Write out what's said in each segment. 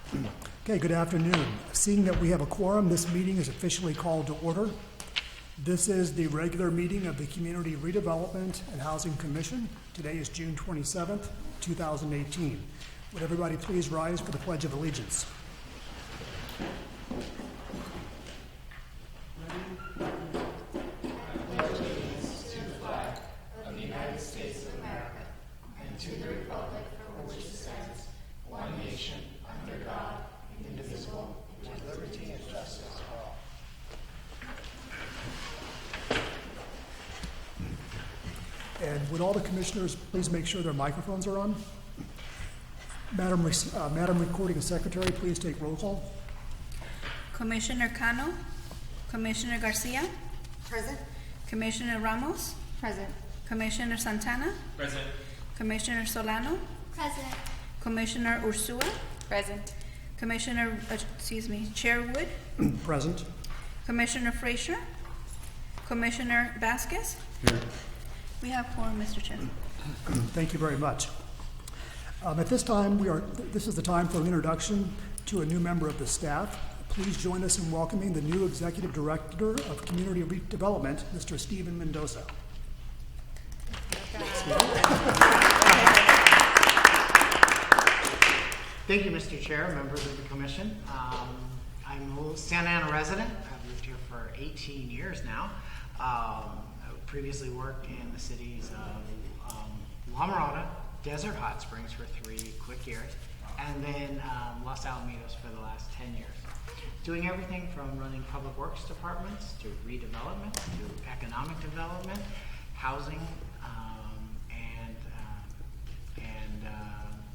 Okay, good afternoon. Seeing that we have a quorum, this meeting is officially called to order. This is the regular meeting of the Community Redevelopment and Housing Commission. Today is June 27th, 2018. Would everybody please rise for the Pledge of Allegiance? And would all the commissioners please make sure their microphones are on? Madam Recording Secretary, please take roll call. Commissioner Cano, Commissioner Garcia, Present. Commissioner Ramos, Present. Commissioner Santana, Present. Commissioner Solano, Present. Commissioner Ursua, Present. Chair Wood, Present. Commissioner Frazier, Commissioner Vasquez. Here. We have quorum, Mr. Chair. Thank you very much. At this time, this is the time for an introduction to a new member of the staff. Please join us in welcoming the new Executive Director of Community Redevelopment, Mr. Stephen Mendoza. Thank you, Mr. Chair, members of the Commission. I'm a Santa Ana resident. I've lived here for 18 years now. I previously worked in the cities of La Mirada, Desert Hot Springs for 3 quick years, and then Los Alamitos for the last 10 years. Doing everything from running public works departments to redevelopment to economic development, housing, and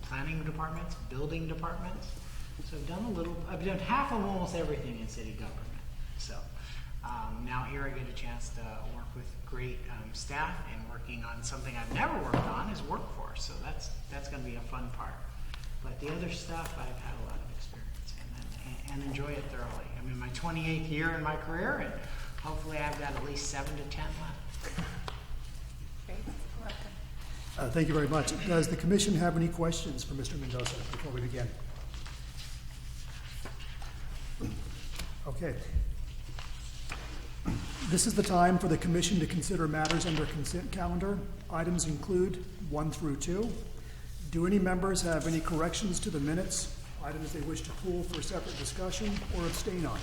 planning departments, building departments. So I've done half of almost everything in city government. So now here I get a chance to work with great staff and working on something I've never worked on is workforce. So that's going to be a fun part. But the other stuff I've had a lot of experience in and enjoy it thoroughly. I'm in my 28th year in my career, and hopefully I've got at least 7 to 10 left. Great. Welcome. Thank you very much. Does the Commission have any questions for Mr. Mendoza before we begin? Okay. This is the time for the Commission to consider matters under consent calendar. Items include 1 through 2. Do any members have any corrections to the minutes, items they wish to pull for separate discussion or abstain on?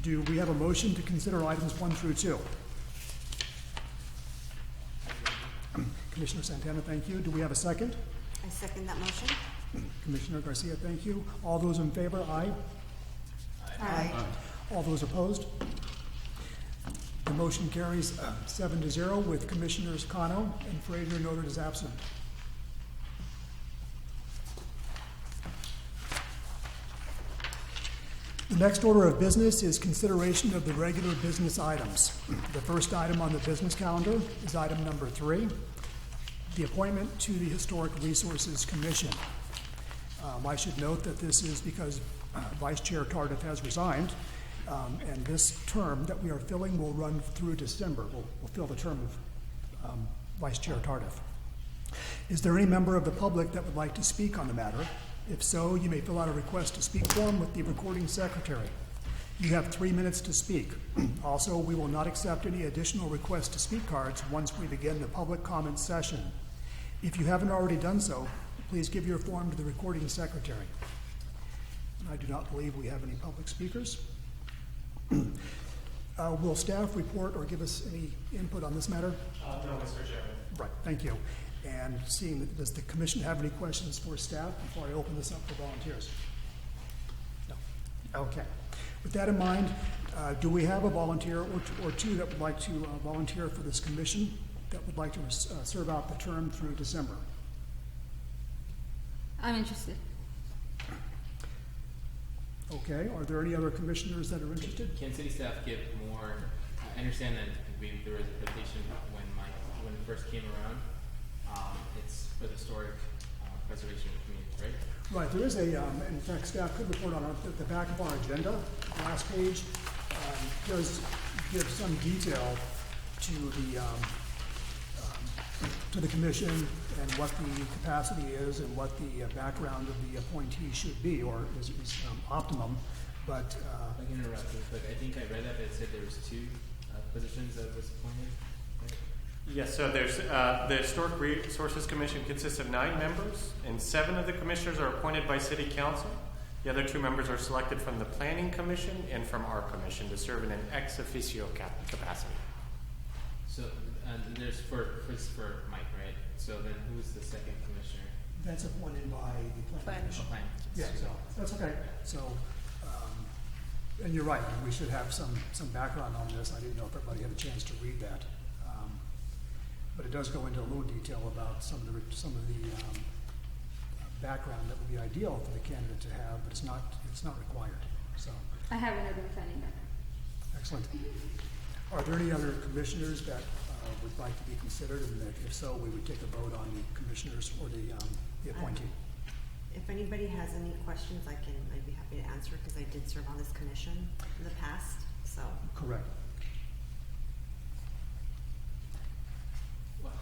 Do we have a motion to consider items 1 through 2? Commissioner Santana, thank you. Do we have a second? I second that motion. Commissioner Garcia, thank you. All those in favor, aye. Aye. All those opposed? The motion carries 7-0 with Commissioners Cano and Frazier noted as absent. The next order of business is consideration of the regular business items. The first item on the business calendar is item number 3, the appointment to the Historic Resources Commission. I should note that this is because Vice Chair Tardif has resigned, and this term that we are filling will run through December. We'll fill the term of Vice Chair Tardif. Is there any member of the public that would like to speak on the matter? If so, you may fill out a request to speak form with the recording secretary. You have 3 minutes to speak. Also, we will not accept any additional requests to speak cards once we begin the public comment session. If you haven't already done so, please give your form to the recording secretary. I do not believe we have any public speakers. Will staff report or give us any input on this matter? No, Mr. Chairman. Right, thank you. And seeing that, does the commission have any questions for staff before I open this up for volunteers? No. Okay. With that in mind, do we have a volunteer or two that would like to volunteer for this commission that would like to serve out the term through December? I'm interested. Okay. Are there any other commissioners that are interested? Can city staff give more? I understand that there was a petition when it first came around. It's for the historic preservation of the community, right? Right. There is a, in fact, staff could report on the back of our agenda. The last page does give some detail to to the commission and what the capacity is and what the background of the appointee should be, or is optimum, but, I can interrupt real quick. I think I read that it said there was two positions that was appointed. Right? Yes, so there's the Historic Resources Commission consists of 9 members, and 7 of the commissioners are appointed by City Council. The other 2 members are selected from the Planning Commission and from our commission to serve in an ex officio capacity. So there's for Mike, right? So then who's the second commissioner? that's appointed by the planning commission. Plan. Yeah, so, that's okay. So, and you're right, we should have some background on this. I didn't know if everybody had a chance to read that. But it does go into a little detail about some of the background that would be ideal for the candidate to have, but it's not required, so, I have an urban planning background. excellent. Are there any other commissioners that would like to be considered, and that if so, we would take a vote on the commissioners or the appointee? If anybody has any questions, I'd be happy to answer, because I did serve on this commission in the past, so. Correct. Well,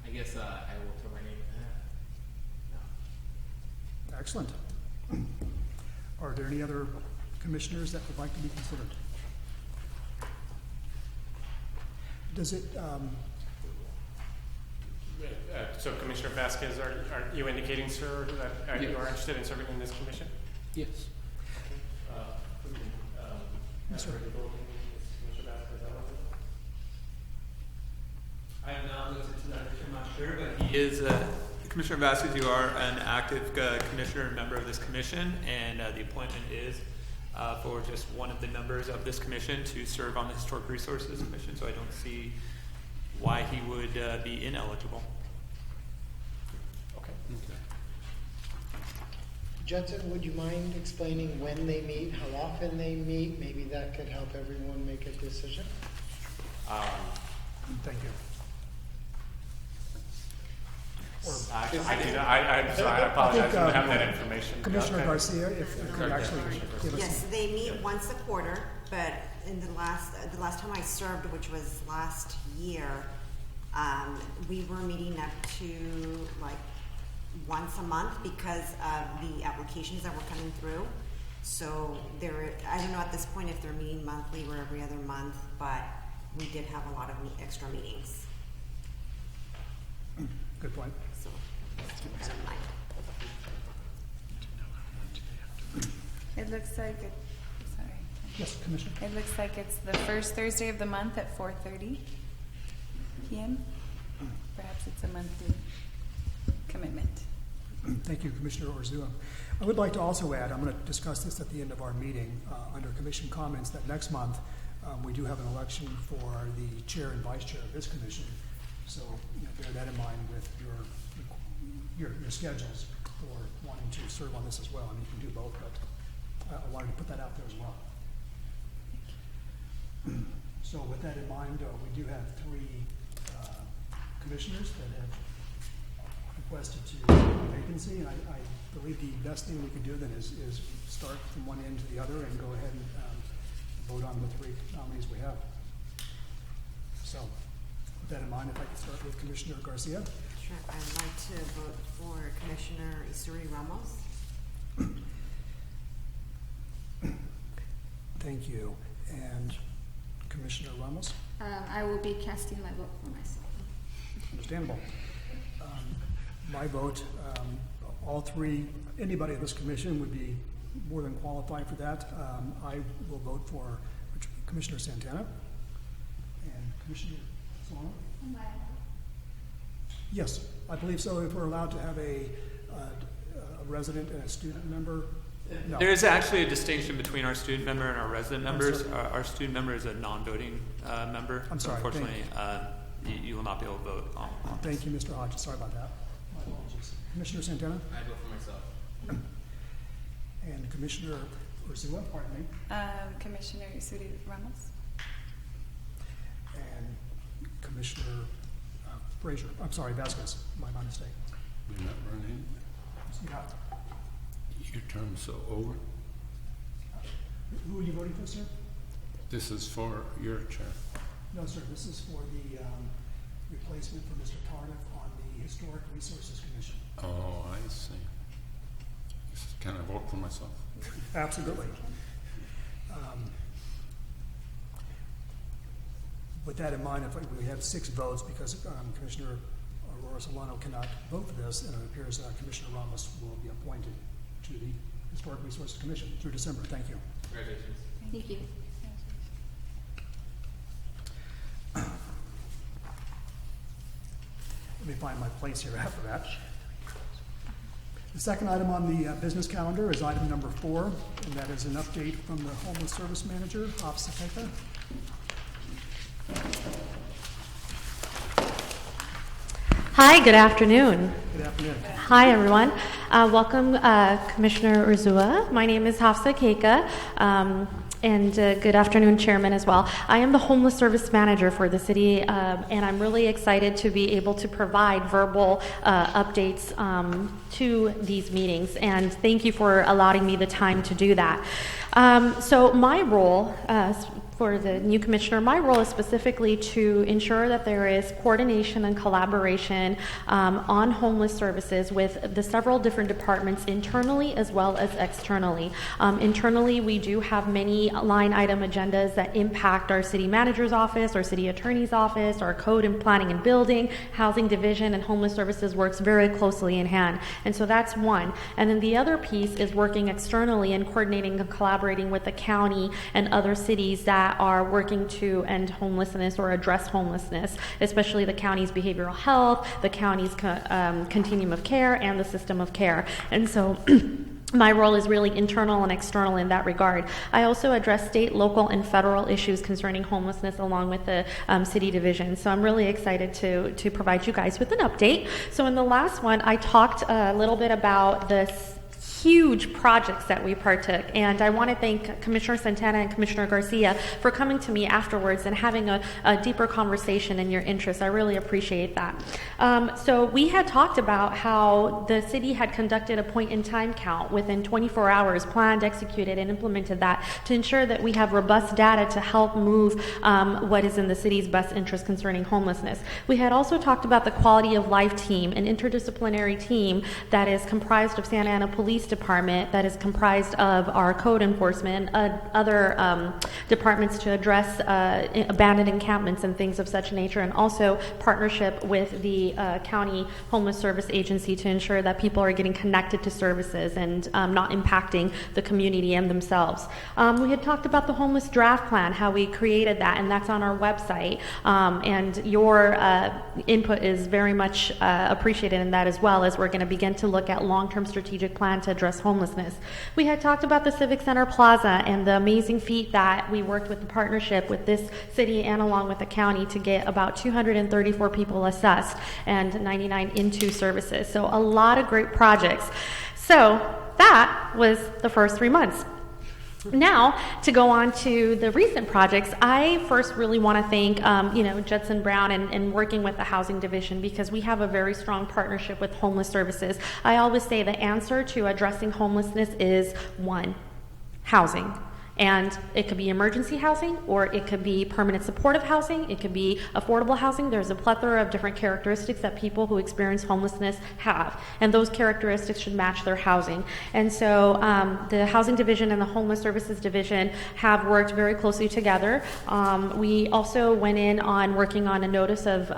I guess I will throw my name in that. No. Excellent. Are there any other commissioners that would like to be considered? Does it, So Commissioner Vasquez, are you indicating, sir, that you are interested in serving in this commission? Yes. Yes, sir. Commissioner Vasquez, I have not looked into that, I'm not sure, but he is, Commissioner Vasquez, you are an active commissioner and member of this commission, and the appointment is for just one of the members of this commission to serve on the Historic Resources Commission, so I don't see why he would be ineligible. Okay. Judson, would you mind explaining when they meet, how often they meet? Maybe that could help everyone make a decision. thank you. I'm sorry, I apologize, I don't have that information. Commissioner Okay. Garcia, if you could actually give us. Yes, they meet once a quarter, but in the last time I served, which was last year, we were meeting up to like once a month because of the applications that were coming through. So I don't know at this point if they're meeting monthly or every other month, but we did have a lot of extra meetings. Good point. So keep that in mind. It looks like Yes, Commissioner. it looks like it's the first Thursday of the month at 4:30 p.m. Perhaps it's a monthly commitment. Thank you, Commissioner Orzua. I would like to also add, I'm going to discuss this at the end of our meeting, under commission comments, that next month we do have an election for the chair and vice chair of this commission. So bear that in mind with your schedules for wanting to serve on this as well. And you can do both, but I wanted to put that out there as well. So with that in mind, we do have 3 commissioners that have requested to fill the vacancy, and I believe the best thing we could do then is start from one end to the other and go ahead and vote on the 3 nominees we have. So with that in mind, if I could start with Commissioner Garcia. Sure, I'd like to vote for Commissioner Isuri Ramos. Thank you. And Commissioner Ramos? I will be casting my vote for myself. Understandable. My vote, all 3, anybody on this commission would be more than qualified for that. I will vote for Commissioner Santana and Commissioner Solano. Yes, I believe so. If we're allowed to have a resident and a student member. No. There is actually a distinction between our student member and our resident members. sorry. Our student member is a non-voting member. I'm sorry, Unfortunately, you will not be able to vote on this. Thank you, Mr. Hodges. Sorry about that. My apologies. Commissioner Santana I vote for myself. and Commissioner Ursula, pardon me, Commissioner Isuri Ramos. and Commissioner Frazier. I'm sorry, Vasquez. My mistake. You're not running. Yeah. Your term's so over. Who are you voting for, sir? This is for your chair. No, sir. This is for the replacement for Mr. Tardif on the the Historic Resources Commission. Oh, I see. Can I vote for myself? Absolutely. With that in mind, if we have 6 votes, because Commissioner Aurora Solano cannot vote for this, and it appears Commissioner Ramos will be appointed to the Historic Resources Commission through December. Thank you. Congratulations. Thank you. Let me find my place here after that. The second item on the business calendar is item number 4, and that is an update from the Homeless Service Manager, Officer Peka. Hi, good afternoon. Good afternoon. Hi, everyone. Welcome, Commissioner Urzua. My name is Hafsa Keika, and good afternoon, Chairman, as well. I am the Homeless Service Manager for the city, and I'm really excited to be able to provide verbal updates to these meetings, and thank you for allowing me the time to do that. So my role for the new commissioner, my role is specifically to ensure that there is coordination and collaboration on homeless services with the several different departments internally as well as externally. Internally, we do have many line item agendas that impact our city manager's office, our city attorney's office, our code and planning and building, housing division, and homeless services works very closely in hand. And so that's one. And then the other piece is working externally and coordinating and collaborating with the county and other cities that are working to end homelessness or address homelessness, especially the county's behavioral health, the county's continuum of care, and the system of care. And so my role is really internal and external in that regard. I also address state, local, and federal issues concerning homelessness along with the city division. So I'm really excited to provide you guys with an update. So in the last one, I talked a little bit about this huge projects that we partook, and I want to thank Commissioner Santana and Commissioner Garcia for coming to me afterwards and having a deeper conversation in your interest. I really appreciate that. So we had talked about how the city had conducted a point-in-time count within 24 hours, planned, executed, and implemented that to ensure that we have robust data to help move what is in the city's best interest concerning homelessness. We had also talked about the quality of life team, an interdisciplinary team that is comprised of Santa Ana Police Department, that is comprised of our code enforcement, other departments to address abandoned encampments and things of such nature, and also partnership with the county homeless service agency to ensure that people are getting connected to services and not impacting the community and themselves. We had talked about the homeless draft plan, how we created that, and that's on our website, and your input is very much appreciated in that, as well as we're going to begin to look at long-term strategic plan to address homelessness. We had talked about the Civic Center Plaza and the amazing feat that we worked with the partnership with this city and along with the county to get about 234 people assessed and 99 into services. So a lot of great projects. So that was the first 3 months. Now, to go on to the recent projects, I first really want to thank, Judson Brown and working with the housing division, because we have a very strong partnership with homeless services. I always say the answer to addressing homelessness is one, housing. And it could be emergency housing, or it could be permanent supportive housing. It could be affordable housing. There's a plethora of different characteristics that people who experience homelessness have, and those characteristics should match their housing. And so the housing division and the homeless services division have worked very closely together. We also went in on working on a notice of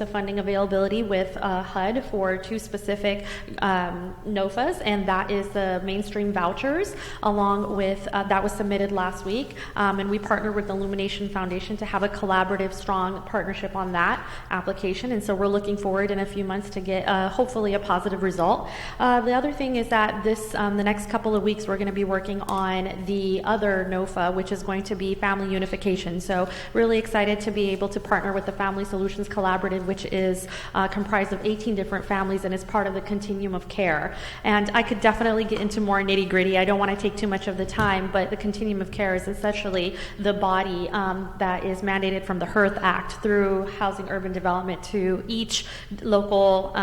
funding availability with HUD for 2 specific NOFAs, and that is the mainstream vouchers, along with that was submitted last week, and we partnered with the Illumination Foundation to have a collaborative, strong partnership on that application, and so we're looking forward in a few months to get hopefully a positive result. The other thing is that the next couple of weeks we're going to be working on the other NOFA, which is going to be family unification. So really excited to be able to partner with the Family Solutions Collaborative, which is comprised of 18 different families and is part of the continuum of care. And I could definitely get into more nitty-gritty. I don't want to take too much of the time, but but the continuum of care is essentially the body that is mandated from the HERTH Act through Housing Urban Development to each local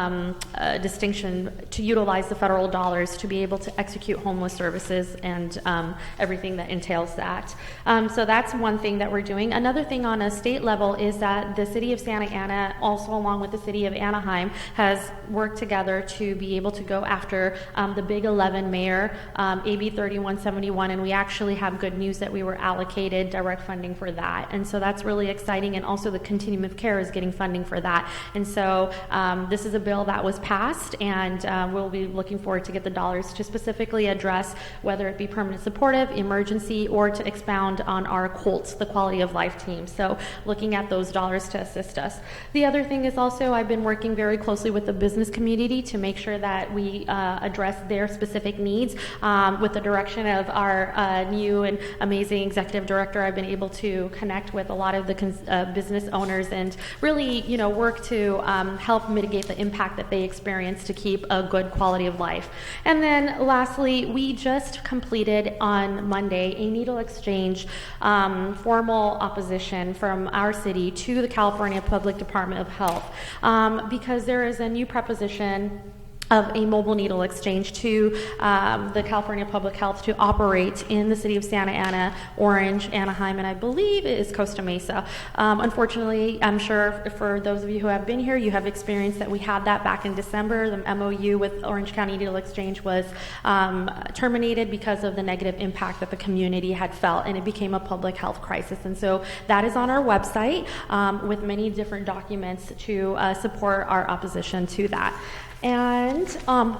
distinction to utilize the federal dollars to be able to execute homeless services and everything that entails that. So that's one thing that we're doing. Another thing on a state level is that the city of Santa Ana, also along with the city of Anaheim, has worked together to be able to go after the Big 11 mayor, AB 3171, and we actually have good news that we were allocated direct funding for that. And so that's really exciting, and also the continuum of care is getting funding for that. And so this is a bill that was passed, and we'll be looking forward to get the dollars to specifically address whether it be permanent supportive, emergency, or to expound on our QOLTs, the quality of life team. So looking at those dollars to assist us. The other thing is also I've been working very closely with the business community to make sure that we address their specific needs. With the direction of our new and amazing executive director, I've been able to connect with a lot of the business owners and really, work to help mitigate the impact that they experience to keep a good quality of life. And then lastly, we just completed on Monday a needle exchange formal opposition from our city to the California Public Department of Health because there is a new proposition of a mobile needle exchange to the California Public Health to operate in the city of Santa Ana, Orange, Anaheim, and I believe it is Costa Mesa. Unfortunately, I'm sure for those of you who have been here, you have experienced that we had that back in December. The MOU with Orange County Needle Exchange was terminated because of the negative impact that the community had felt, and it became a public health crisis. And so that is on our website with many different documents to support our opposition to that. And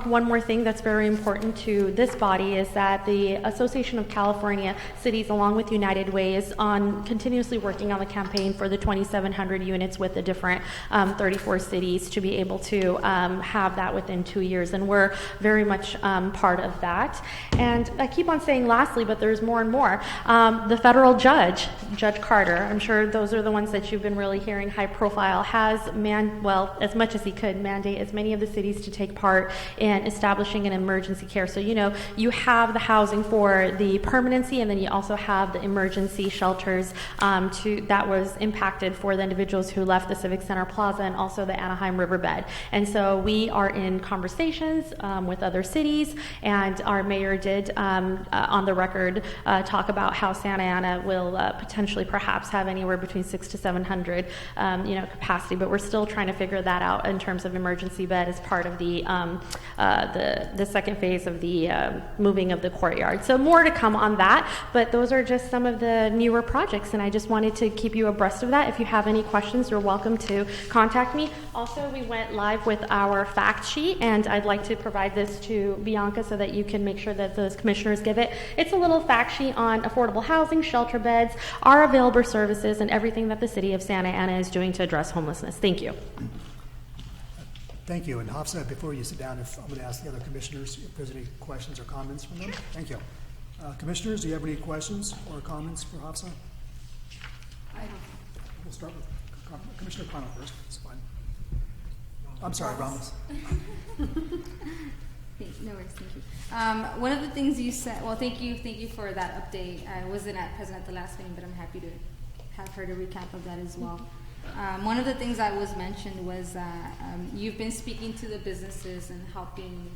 one more thing that's very important to this body is that the Association of California Cities, along with United Way, is continuously working on the campaign for the 2,700 units with the different 34 cities to be able to have that within 2 years. And we're very much part of that. And I keep on saying lastly, but there's more and more. The federal judge, Judge Carter, I'm sure those are the ones that you've been really hearing high profile, has as much as he could, mandate as many of the cities to take part in establishing an emergency care. So, you have the housing for the permanency, and then you also have the emergency shelters that was impacted for the individuals who left the Civic Center Plaza and also the Anaheim Riverbed. And so we are in conversations with other cities, and our mayor did on the record talk about how Santa Ana will potentially perhaps have anywhere between 600 to 700 capacity, but we're still trying to figure that out in terms of emergency bed as part of the second phase of the moving of the courtyard. So more to come on that, but those are just some of the newer projects, and I just wanted to keep you abreast of that. If you have any questions, you're welcome to contact me. Also, we went live with our fact sheet, and I'd like to provide this to Bianca so that you can make sure that those commissioners give it. It's a little fact sheet on affordable housing, shelter beds, our available services, and everything that the city of Santa Ana is doing to address homelessness. Thank you. Thank you. And Hafsa, before you sit down, I'm going to ask the other commissioners if there's any questions or comments from them. Thank you. Commissioners, do you have any questions or comments for Hafsa? We'll start with Commissioner Connell first. It's fine. I'm sorry, Ramos. No worries, thank you. One of the things you said, well, thank you for that update. I wasn't present at the last meeting, but I'm happy to have heard a recap of that as well. One of the things that was mentioned was that you've been speaking to the businesses and helping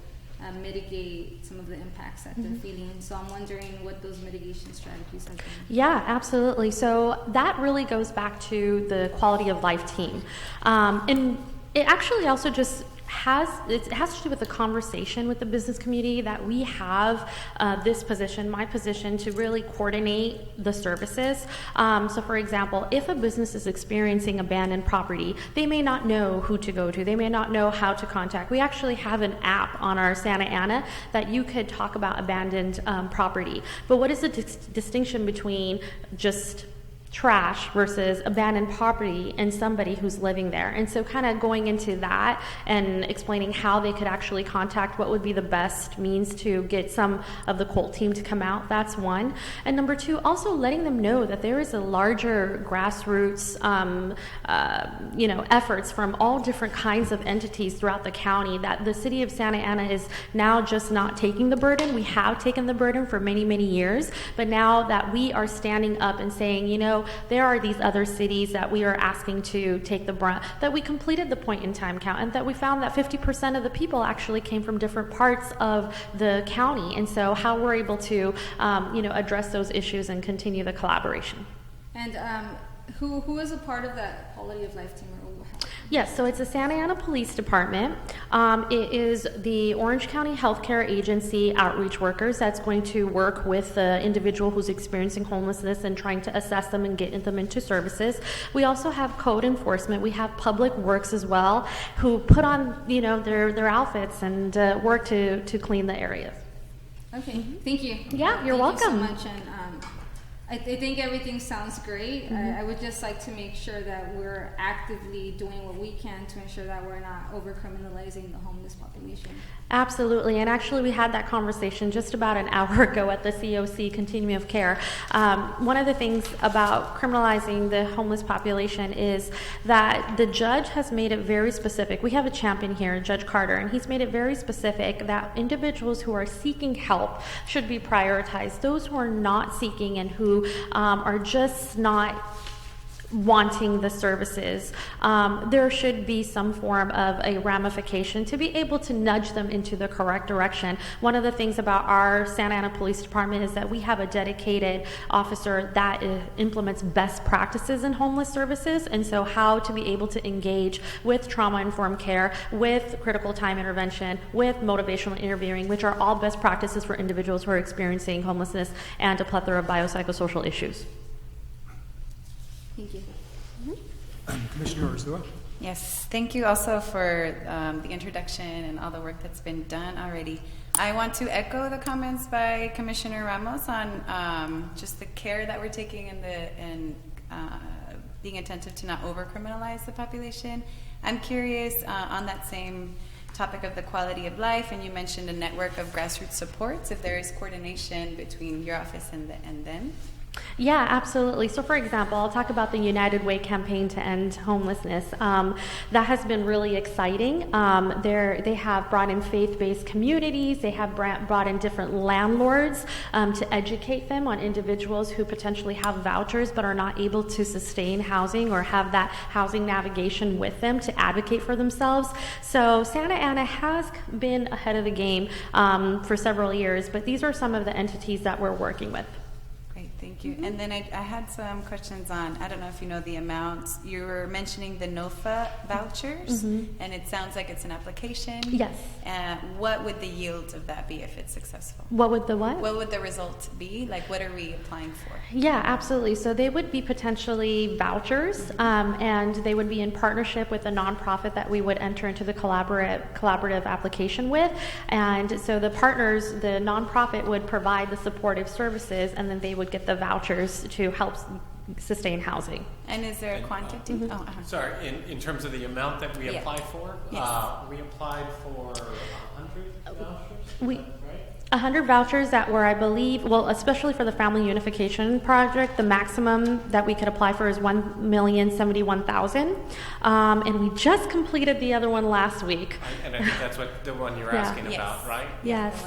mitigate some of the impacts that they're feeling. So I'm wondering what those mitigation strategies have been. Yeah, absolutely. So that really goes back to the quality of life team. And it actually also just has to do with the conversation with the business community that we have my position to really coordinate the services. So for example, if a business is experiencing abandoned property, they may not know who to go to. They may not know how to contact. We actually have an app on our Santa Ana that you could talk about abandoned property. But what is the distinction between just trash versus abandoned property and somebody who's living there. And so kind of going into that and explaining how they could actually contact what would be the best means to get some of the COLT team to come out. That's one. And number two, also letting them know that there is a larger grassroots efforts from all different kinds of entities throughout the county, that the city of Santa Ana is now just not taking the burden. We have taken the burden for many, many years, but now that we are standing up and saying, there are these other cities that we are asking to take the brunt, that we completed the point in time count, and that we found that 50% of the people actually came from different parts of the county. And so how we're able to, address those issues and continue the collaboration. And who is a part of that quality of life team? Yes, so it's the Santa Ana Police Department. It is the Orange County Healthcare Agency outreach workers that's going to work with the individual who's experiencing homelessness and trying to assess them and get them into services. We also have code enforcement. We have Public Works as well, who put on their outfits and work to clean the areas. Okay, thank you. Yeah, you're welcome. Thank you so much. And I think everything sounds great. I would just like to make sure that we're actively doing what we can to ensure that we're not over-criminalizing the homeless population. Absolutely, and actually we had that conversation just about an hour ago at the COC Continuum of Care. One of the things about criminalizing the homeless population is that the judge has made it very specific. We have a champion here, Judge Carter, and he's made it very specific that individuals who are seeking help should be prioritized. Those who are not seeking and who are just not wanting the services, there should be some form of a ramification to be able to nudge them into the correct direction. One of the things about our Santa Ana Police Department is that we have a dedicated officer that implements best practices in homeless services, and so how to be able to engage with trauma-informed care, with critical time intervention, with motivational interviewing, which are all best practices for individuals who are experiencing homelessness and a plethora of biopsychosocial issues. Thank you. Commissioner Ursula? Yes, thank you also for the introduction and all the work that's been done already. I want to echo the comments by Commissioner Ramos on just the care that we're taking and being attentive to not over-criminalize the population. I'm curious on that same topic of the quality of life, and you mentioned a network of grassroots supports, if there is coordination between your office and them. Yeah, absolutely. So for example, I'll talk about the United Way campaign to end homelessness. That has been really exciting. They have brought in faith-based communities. They have brought in different landlords to educate them on individuals who potentially have vouchers but are not able to sustain housing or have that housing navigation with them to advocate for themselves. So Santa Ana has been ahead of the game for several years, but these are some of the entities that we're working with. Thank you. And then I had some questions on, I don't know if you know the amounts. You were mentioning the NOFA vouchers, and it sounds like it's an application. Yes. What would the yield of that be if it's successful? What would the what? What would the result be? Like, what are we applying for? Yeah, absolutely. So they would be potentially vouchers, and they would be in partnership with a nonprofit that we would enter into the collaborative application with. And so the partners, the nonprofit would provide the supportive services, and then they would get the vouchers to help sustain housing. And is there a quantity? Sorry, in terms of the amount that we applied for, we applied for 100 vouchers. 100 vouchers that were, I believe, well, especially for the Family Unification Project, the maximum that we could apply for is $1,071,000, and we just completed the other one last week. And I think that's what the one you're asking about, right? Yes.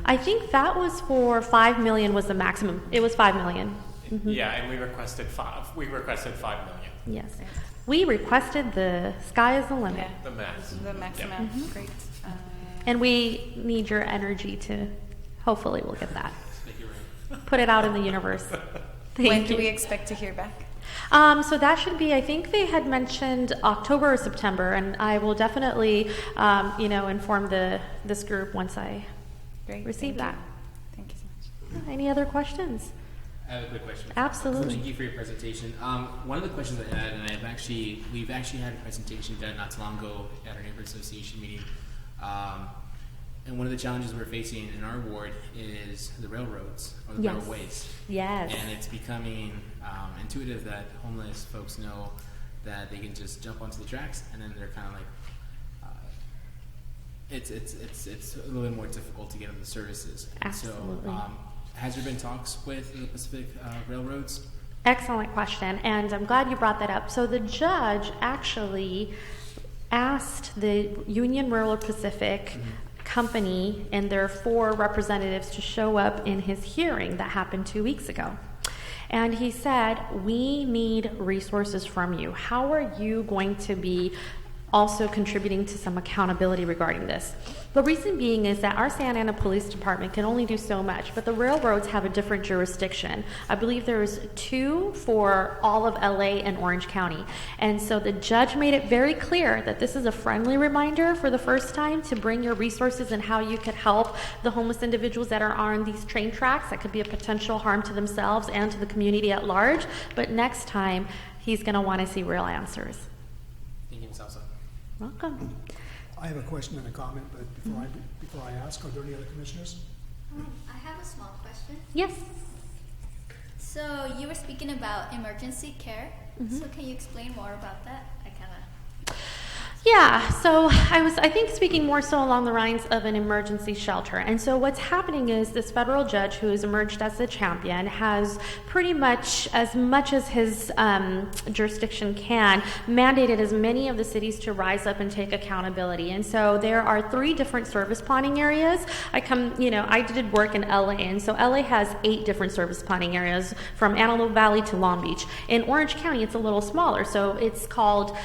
I think that was for $5 million was the maximum. It was $5 million. Yeah, and we requested $5 million. Yes. We requested the sky is the limit. Yeah. The max. The maximum. Great. And we need your energy to, hopefully we'll get that. Put it out in the universe. When do we expect to hear back? So that should be, I think they had mentioned October or September, and I will definitely, inform this group once I receive that. Thank you so much. Any other questions? I have a quick question. Absolutely. Thank you for your presentation. One of the questions I had, and we've actually had a presentation done not too long ago at our neighborhood association meeting. And one of the challenges we're facing in our ward is the railroads or the Yes. railways. Yes. And it's becoming intuitive that homeless folks know that they can just jump onto the tracks, and then they're kind of like, it's a little bit more difficult to get them the services. Absolutely. So, has there been talks with the Pacific Railroads? Excellent question, and I'm glad you brought that up. So the judge actually asked the Union Railroad Pacific company and their 4 representatives to show up in his hearing that happened 2 weeks ago. And he said, we need resources from you. How are you going to be also contributing to some accountability regarding this? The reason being is that our Santa Ana Police Department can only do so much, but the railroads have a different jurisdiction. I believe there's 2 for all of LA and Orange County. And so the judge made it very clear that this is a friendly reminder for the first time to bring your resources and how you could help the homeless individuals that are on these train tracks that could be a potential harm to themselves and to the community at large. But next time, he's going to want to see real answers. Thank you, Ms. Elsa. Welcome. I have a question and a comment, but before I ask, are there any other commissioners? I have a small question. Yes. So you were speaking about emergency care. So can you explain more about that? Yeah, so I think speaking more so along the lines of an emergency shelter. And so what's happening is this federal judge who has emerged as the champion has pretty much as his jurisdiction can, mandated as many of the cities to rise up and take accountability. And so there are 3 different service planning areas. I did work in LA, and so LA has 8 different service planning areas from Antelope Valley to Long Beach. In Orange County, it's a little smaller, so it's called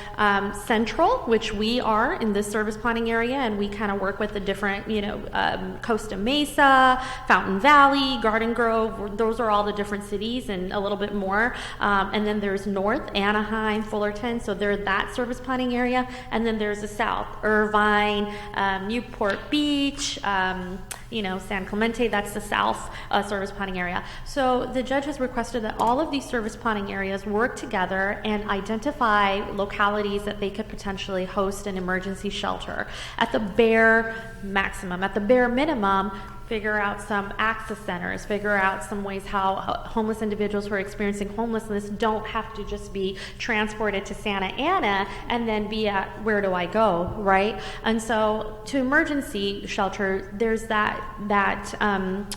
Central, which we are in this service planning area, and we kind of work with the different, Costa Mesa, Fountain Valley, Garden Grove. Those are all the different cities and a little bit more. And then there's North, Anaheim, Fullerton, so they're that service planning area. And then there's the South, Irvine, Newport Beach, San Clemente, that's the South service planning area. So the judge has requested that all of these service planning areas work together and identify localities that they could potentially host an emergency shelter. At the bare maximum, at the bare minimum, figure out some access centers, figure out some ways how homeless individuals who are experiencing homelessness don't have to just be transported to Santa Ana and then be at where do I go, right? And so to emergency shelter, there's that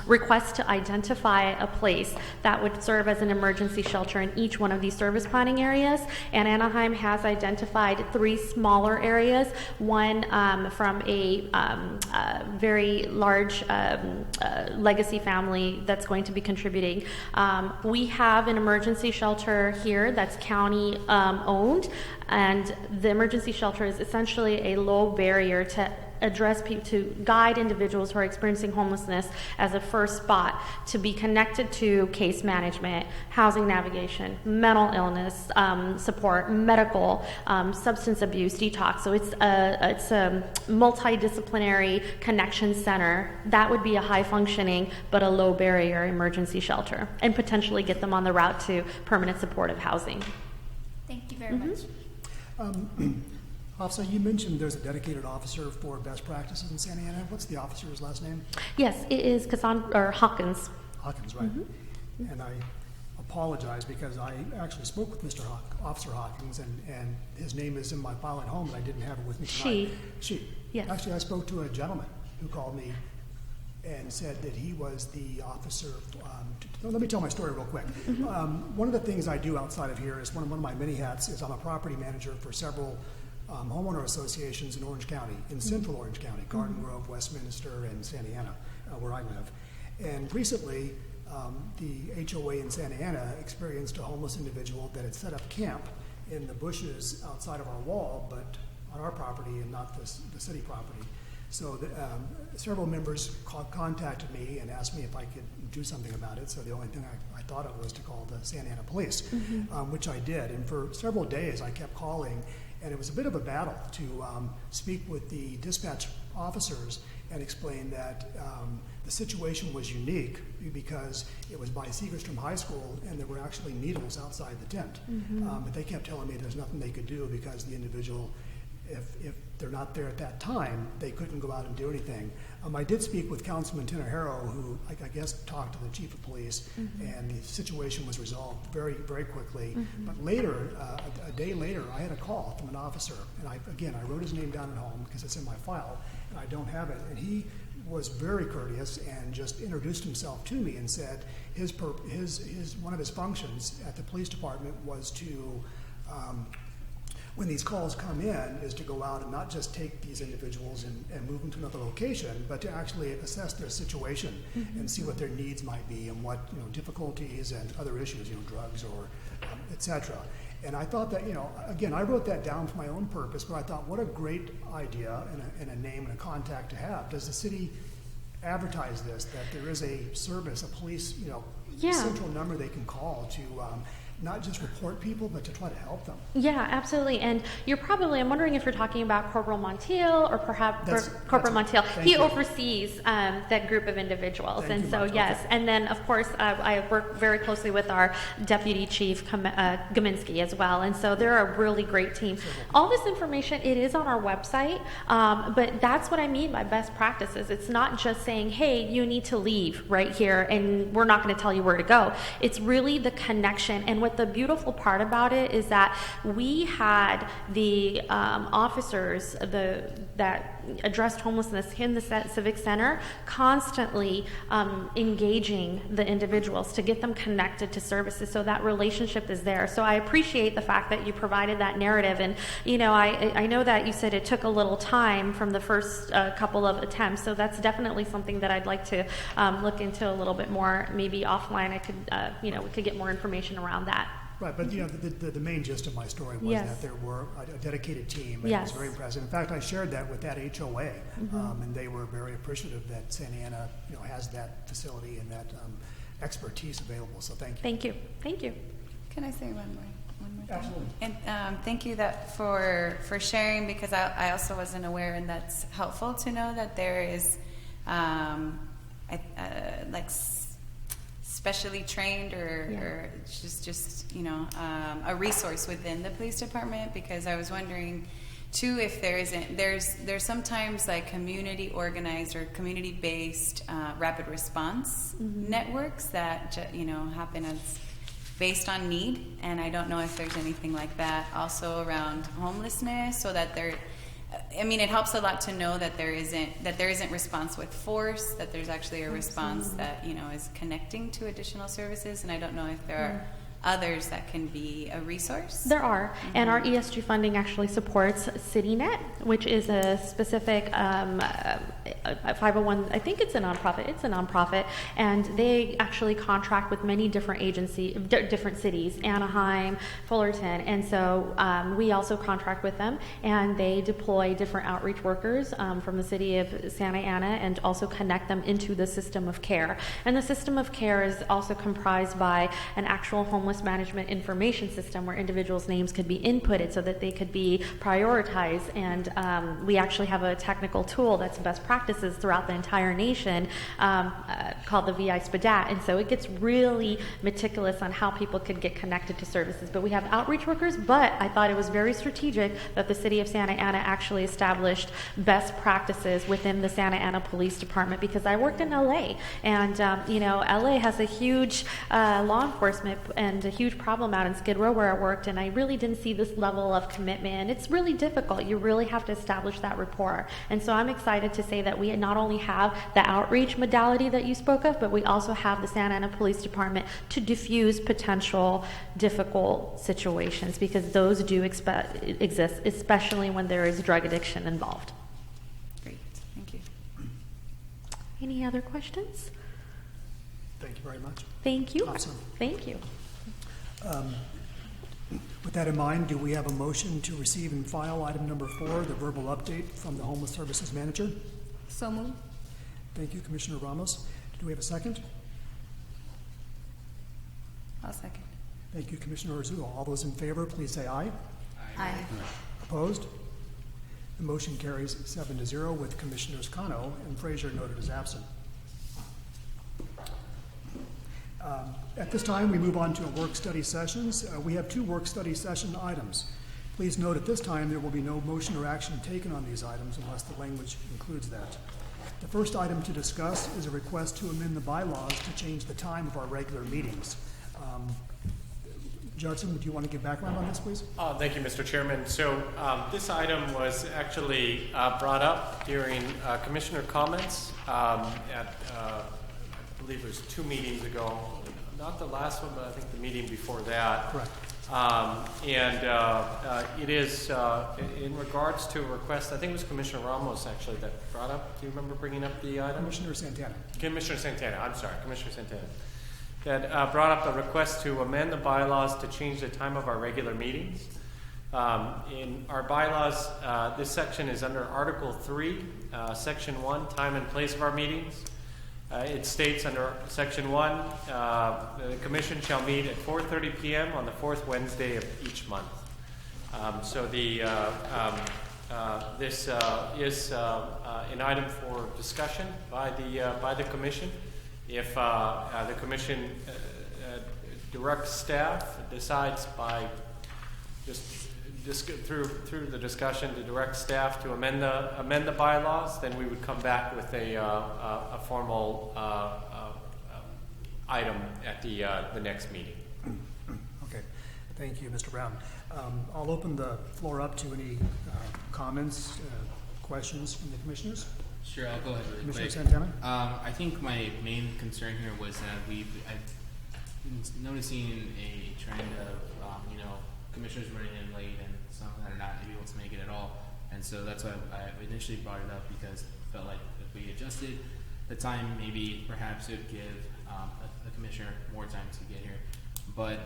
request to identify a place that would serve as an emergency shelter in each one of these service planning areas. And Anaheim has identified 3 smaller areas, one from a very large legacy family that's going to be contributing. We have an emergency shelter here that's county owned, and the emergency shelter is essentially a low barrier to address people, to guide individuals who are experiencing homelessness as a first spot, to be connected to case management, housing navigation, mental illness support, medical, substance abuse, detox. So it's a multidisciplinary connection center. That would be a high functioning but a low barrier emergency shelter, and potentially get them on the route to permanent supportive housing. Thank you very much. Hafsa, you mentioned there's a dedicated officer for best practices in Santa Ana. What's the officer's last name? Yes, it is Hawkins. Hawkins, right. And I apologize because I actually spoke with Officer Hawkins, and his name is in my file at home, and I didn't have it with me tonight. She. Yes. Actually, I spoke to a gentleman who called me and said that he was the officer. Let me tell my story real quick. One of the things I do outside of here is one of my many hats is I'm a property manager for several homeowner associations in Orange County, in central Orange County, Garden Grove, Westminster, and Santa Ana, where I live. And recently, the HOA in Santa Ana experienced a homeless individual that had set up camp in the bushes outside of our wall, but on our property and not the city property. So several members contacted me and asked me if I could do something about it. So the only thing I thought of was to call the Santa Ana police, which I did. And for several days, I kept calling. And it was a bit of a battle to speak with the dispatch officers and explain that the situation was unique because it was by Segerstrom High School and there were actually needles outside the tent. But they kept telling me there's nothing they could do because the individual, if they're not there at that time, they couldn't go out and do anything. I did speak with Councilman Tinajero, who I guess talked to the chief of police, and the situation was resolved very, very quickly. But later, a day later, I had a call from an officer, and I wrote his name down at home because it's in my file, and I don't have it. And he was very courteous and just introduced himself to me and said his one of his functions at the police department was to when these calls come in, is to go out and not just take these individuals and move them to another location, but to actually assess their situation and see what their needs might be and what difficulties and other issues, drugs or etc. And I thought that, again, I wrote that down for my own purpose, but I thought, what a great idea and a name and a contact to have. Does the city advertise this, that there is a service, a police, central number they can call to not just report people, but to try to help them? Yeah, absolutely. And I'm wondering if you're talking about Corporal Montiel or perhaps Corporal Montiel. He oversees that group of individuals. Yes. Okay. And then, of course, I work very closely with our Deputy Chief Gaminsky as well. And so they're a really great team. All this information, it is on our website, but that's what I mean by best practices. It's not just saying, hey, you need to leave right here, and we're not going to tell you where to go. It's really the connection. And what the beautiful part about it is that we had the officers that addressed homelessness in the Civic Center constantly engaging the individuals to get them connected to services, so that relationship is there. So I appreciate the fact that you provided that narrative. And I know that you said it took a little time from the first couple of attempts, so that's definitely something that I'd like to look into a little bit more. Maybe offline I could we could get more information around that. Right, but the main gist of my story was that there were a dedicated team, and it was very impressive. In fact, I shared that with that HOA, and they were very appreciative that Santa Ana, has that facility and that expertise available. So thank you. Thank you. Can I say one more thing? Absolutely. And thank you for sharing, because I also wasn't aware, and that's helpful to know that there is specially trained or just a resource within the police department, because I was wondering too if there's sometimes like community organized or community based rapid response networks that happen as based on need, and I don't know if there's anything like that also around homelessness, so that it helps a lot to know that there isn't response with force, that there's actually a response that is connecting to additional services, and I don't know if there are others that can be a resource. There are, and our ESG funding actually supports CityNet, which is a specific 501. I think it's a nonprofit. It's a nonprofit, and they actually contract with many different different cities, Anaheim, Fullerton, and so we also contract with them, and they deploy different outreach workers from the city of Santa Ana, and also connect them into the system of care. And the system of care is also comprised by an actual homeless management information system where individuals' names could be inputted so that they could be prioritized. And we actually have a technical tool that's best practices throughout the entire nation called the VI SPDAT. And so it gets really meticulous on how people could get connected to services. But we have outreach workers, but I thought it was very strategic that the city of Santa Ana actually established best practices within the Santa Ana Police Department, because I worked in LA, and LA has a huge law enforcement and a huge problem out in Skid Row where I worked, and I really didn't see this level of commitment. And it's really difficult. You really have to establish that rapport. And so I'm excited to say that we not only have the outreach modality that you spoke of, but we also have the Santa Ana Police Department to diffuse potential difficult situations, because those do exist, especially when there is drug addiction involved. Great. Thank you. Any other questions? Thank you very much. Thank you. Awesome. Thank you. With that in mind, do we have a motion to receive and file item number 4, the verbal update from the Homeless Services Manager? So moved. Thank you, Commissioner Ramos. Do we have a second? I'll second. Thank you, Commissioner Urzula. All those in favor, please say aye. Aye. Opposed? The motion carries 7-0 with Commissioners Cano and Frazier noted as absent. At this time, we move on to work study sessions. We have 2 work study session items. Please note at this time there will be no motion or action taken on these items unless the language includes that. The first item to discuss is a request to amend the bylaws to change the time of our regular meetings. Judson, would you want to give background on this, please? Thank you, Mr. Chairman. So this item was actually brought up during commissioner comments I believe it was 2 meetings ago. Not the last one, but I think the meeting before that. Correct. It is in regards to a request, I think it was Commissioner Ramos actually that brought up, do you remember bringing up the item? Commissioner Santana. Commissioner Santana, I'm sorry, Commissioner Santana. That brought up a request to amend the bylaws to change the time of our regular meetings. In our bylaws, this section is under Article 3, Section 1, time and place of our meetings. It states under Section 1, the Commission shall meet at 4:30 p.m. on the 4th Wednesday of each month. This is an item for discussion by the Commission. If the Commission direct staff decides by just through the discussion to direct staff to amend the bylaws, then we would come back with a formal item at the next meeting. Okay, thank you, Mr. Brown. I'll open the floor up to any comments, questions from the commissioners. Sure, I'll go ahead really Commissioner quick. Santana? I think my main concern here was that I've been noticing a trend of, commissioners running in late and some that are not able to make it at all. And so that's why I initially brought it up, because I felt like if we adjusted the time, maybe perhaps it would give a commissioner more time to get here. But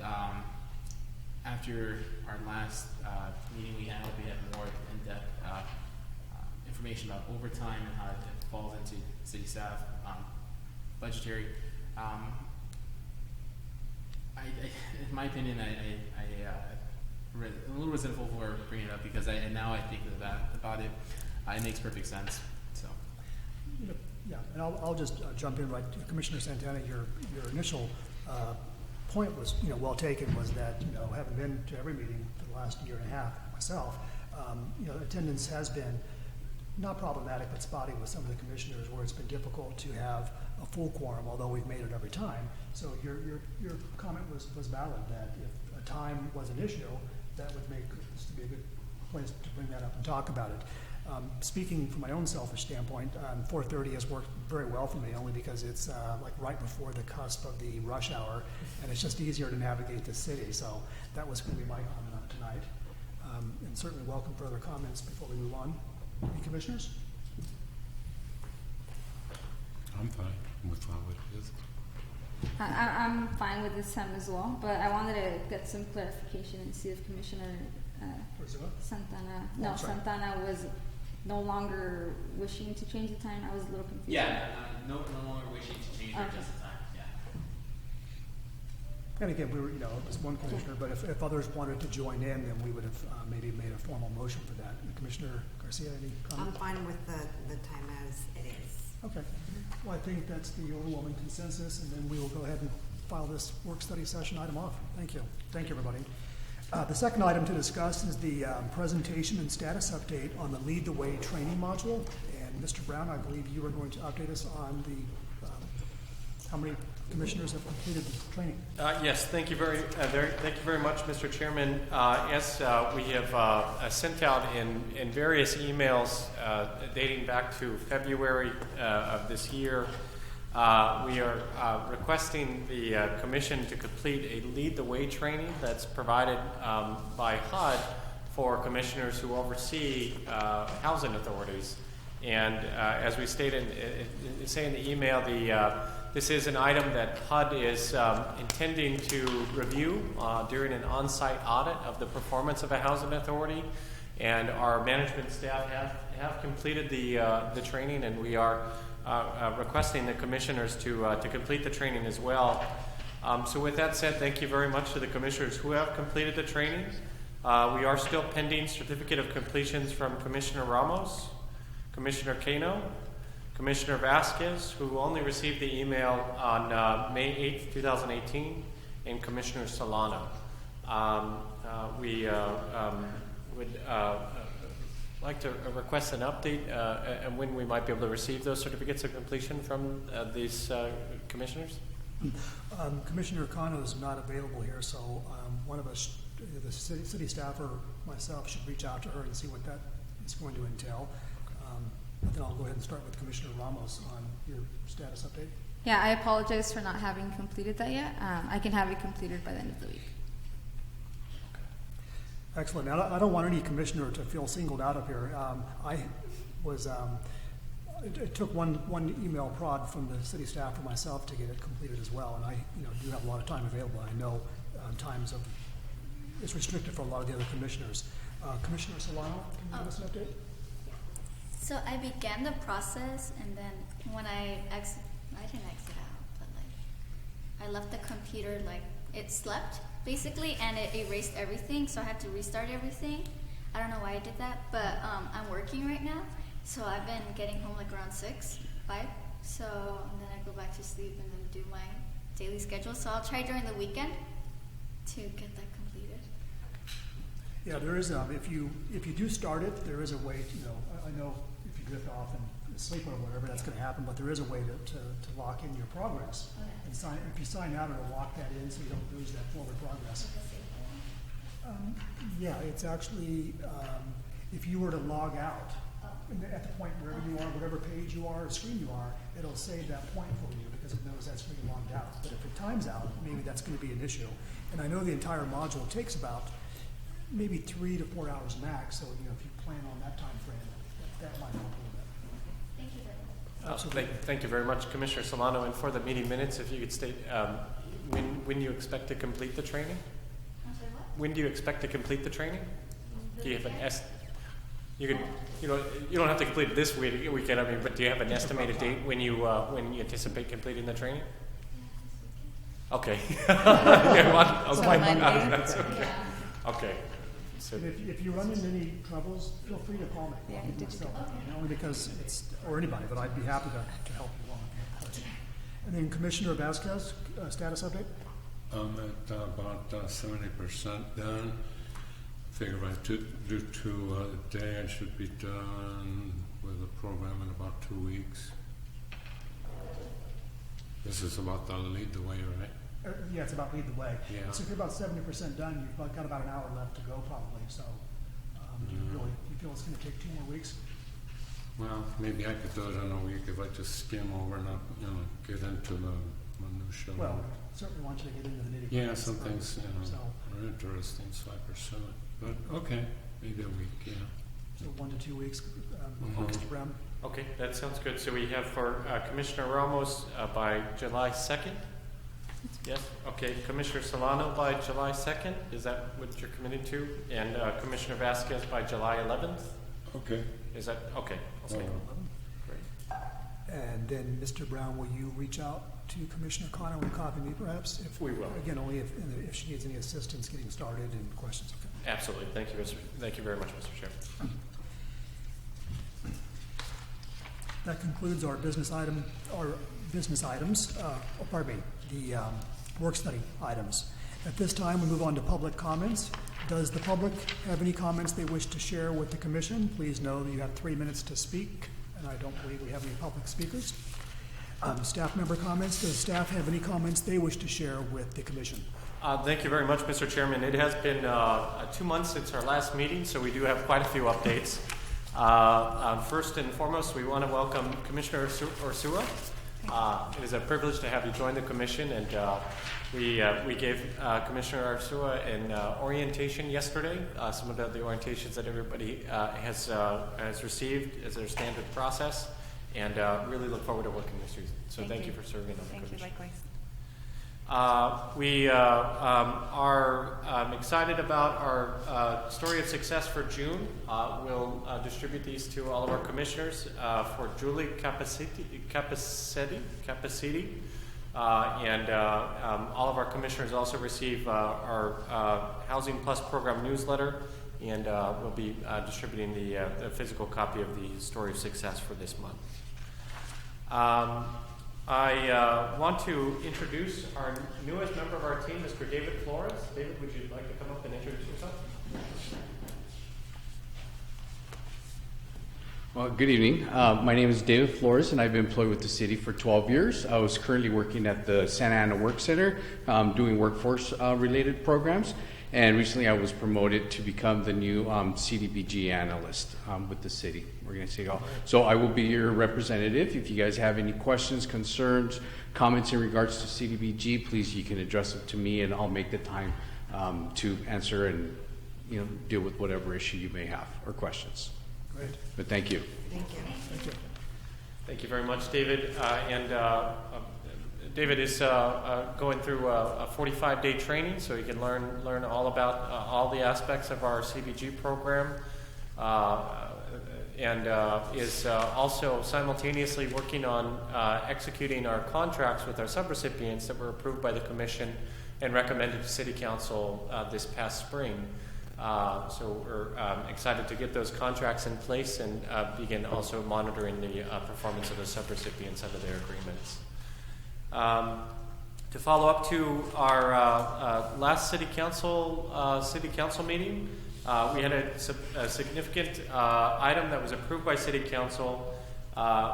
after our last meeting we had more in-depth information about overtime and how it falls into city staff budgetary. In my opinion, I'm a little resentful for bringing it up, because now I think about it. It makes perfect sense. So. Yeah, and I'll just jump in right to Commissioner Santana. Your initial point was well taken. Was that having been to every meeting for the last year and a half myself, attendance has been not problematic but spotty with some of the commissioners, where it's been difficult to have a full quorum, although we've made it every time. So your comment was valid, that if a time was an issue, that would make this to be a good place to bring that up and talk about it. Speaking from my own selfish standpoint, 4:30 has worked very well for me, only because it's like right before the cusp of the rush hour, and it's just easier to navigate the city. So that was going to be my comment on it tonight. And certainly welcome further comments before we move on. Any commissioners? I'm fine with what it is. I'm fine with this time as well, but I wanted to get some clarification and see if Commissioner Santana was no longer wishing to change the time. I was a little confused. Yeah, no longer wishing to change just the time. Yeah. And again, we were, it was one commissioner, but if others wanted to join in, then we would have maybe made a formal motion for that. Commissioner Garcia, any comment? I'm fine with the time as it is. Okay. Well, I think that's the overwhelming consensus, and then we will go ahead and file this work study session item off. Thank you. Thank you, everybody. The second item to discuss is the presentation and status update on the Lead the Way training module. And Mr. Brown, I believe you are going to update us on the how many commissioners have completed the training. Yes, thank you very much, Mr. Chairman. Yes, we have sent out in various emails dating back to February of this year. We are requesting the Commission to complete a Lead the Way training that's provided by HUD for commissioners who oversee housing authorities. And as we stated, say in the email, this is an item that HUD is intending to review during an on-site audit of the performance of a housing authority. And our management staff have completed the training, and we are requesting the commissioners to complete the training as well. So with that said, thank you very much to the commissioners who have completed the training. We are still pending certificate of completions from Commissioner Ramos, Commissioner Cano, Commissioner Vasquez, who only received the email on May 8th, 2018, and Commissioner Solano. We would like to request an update and when we might be able to receive those certificates of completion from these commissioners. Commissioner Kano is not available here, so one of us, the city staff or myself, should reach out to her and see what that is going to entail. But then I'll go ahead and start with Commissioner Ramos on your status update. Yeah, I apologize for not having completed that yet. I can have it completed by the end of the week. Excellent. Now, I don't want any commissioner to feel singled out up here. It took one email prod from the city staff for myself to get it completed as well, and I do have a lot of time available. I know it's restricted for a lot of the other commissioners. Commissioner Solano, can you give us an update? So I began the process, and then when I didn't exit out, but I left the computer, it slept basically, and it erased everything, so I had to restart everything. I don't know why I did that, but I'm working right now, so I've been getting home around 6, 5, so and then I go back to sleep and then do my daily schedule. So I'll try during the weekend to get that completed. Yeah, there is. If you do start it, there is a way. I know if you drift off and sleep or whatever, that's going to happen. But there is a way to lock in your progress. Okay. And if you sign out, it'll lock that in so you don't lose that forward progress. Yeah, it's actually if you were to log out at the point wherever you are, whatever page you are or screen you are, it'll save that point for you because it knows that's when you logged out. But if it times out, maybe that's going to be an issue. And I know the entire module takes about maybe 3 to 4 hours max. So if you plan on that time frame, that might help a little bit. Thank you very much. Absolutely. Thank you very much, Commissioner Solano. And for the meeting minutes, if you could state when you expect to complete the training? I'm sorry, what? When do you expect to complete the training? Do you have an you don't have to complete it this weekend. I mean, but do you have an estimated date when you anticipate completing the training? Okay. That's okay. Okay. So if you run into any troubles, feel free to call me. Yeah, Myself, only because or anybody, but I'd be happy to help you along. And then Commissioner Vasquez, status update. I'm at about 70% done. Figure by due to the day I should be done with the program in about 2 weeks. This is about the lead the way, right? Yeah, it's about lead the way. Yeah. So if you're about 70% done, you've got about an hour left to go probably. So do you feel it's going to take 2 more weeks? Well, maybe I could do it in a week if I just skim over and not, get into the minutia. Well, certainly want you to get into the nitty-gritty. Yeah, some things, are interesting, so I pursue it. But okay, maybe a week, yeah. So 1 to 2 weeks, Mhm. Mr. Brown. okay, that sounds good. So we have for Commissioner Ramos by July 2nd. Yes. Okay. Commissioner Solano by July 2nd. Is that what you're committed to? And Commissioner Vasquez by July 11th. Okay. Is that okay? Okay. Great. And then, Mr. Brown, will you reach out to Commissioner Connor and copy me, perhaps? We will. Again, only if she needs any assistance getting started and questions. Okay. Absolutely. Thank you, Thank you very much, Mr. Chair. That concludes our business items. The work study items. At this time, we move on to public comments. Does the public have any comments they wish to share with the commission? Please know that you have 3 minutes to speak, and I don't believe we have any public speakers. Staff member comments. Does staff have any comments they wish to share with the commission? Thank you very much, Mr. Chairman. It has been 2 months since our last meeting, so we do have quite a few updates. First and foremost, we want to welcome Commissioner Ursua. It is a privilege to have you join the commission, and we gave Commissioner Ursua an orientation yesterday. Some of the orientations that everybody has received as their standard process, and really look forward to working with you. So thank you for serving on the commission. Thank you, likewise. We are excited about our story of success for June. We'll distribute these to all of our commissioners for Julie Capacity, and all of our commissioners also receive our Housing Plus program newsletter, and we'll be distributing the physical copy of the story of success for this month. I want to introduce our newest member of our team, Mr. David Flores. David, would you like to come up and introduce yourself? Well, good evening. My name is David Flores, and I've been employed with the city for 12 years. I was currently working at the Santa Ana Work Center doing workforce-related programs, and recently I was promoted to become the new CDBG analyst with the city. We're going to say all. So I will be your representative. If you guys have any questions, concerns, comments in regards to CDBG, please, you can address it to me, and I'll make the time to answer and deal with whatever issue you may have or questions. Great. But thank you. Thank you. Thank you. Thank you very much, David. David is going through a 45-day training, so he can learn all about all the aspects of our CBG program, and is also simultaneously working on executing our contracts with our subrecipients that were approved by the Commission and recommended to City Council this past spring. So we're excited to get those contracts in place and begin also monitoring the performance of the subrecipients under their agreements. To follow up to our last City Council meeting, we had a significant item that was approved by City Council,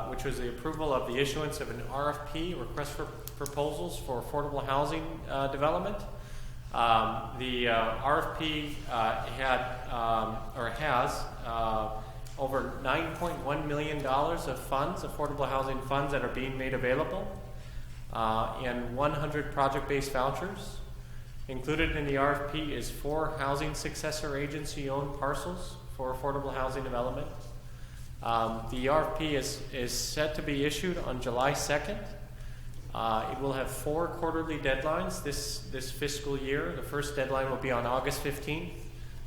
which was the approval of the issuance of an RFP, request for proposals for affordable housing development. The RFP has over $9.1 million of funds, affordable housing funds, that are being made available, and 100 project-based vouchers. Included in the RFP is 4 housing successor agency-owned parcels for affordable housing development. The RFP is set to be issued on July 2nd. It will have 4 quarterly deadlines this fiscal year. The first deadline will be on August 15th,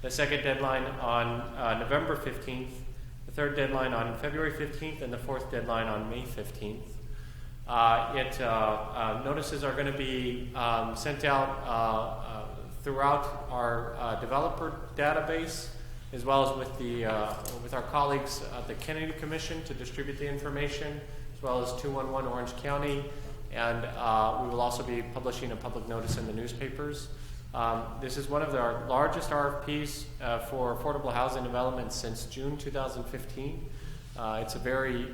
the second deadline on November 15th, the third deadline on February 15th, and the fourth deadline on May 15th. Notices are going to be sent out throughout our developer database, as well as with our colleagues at the Kennedy Commission to distribute the information, as well as 211 Orange County. And we will also be publishing a public notice in the newspapers. This is one of our largest RFPs for affordable housing development since June 2015. It's a very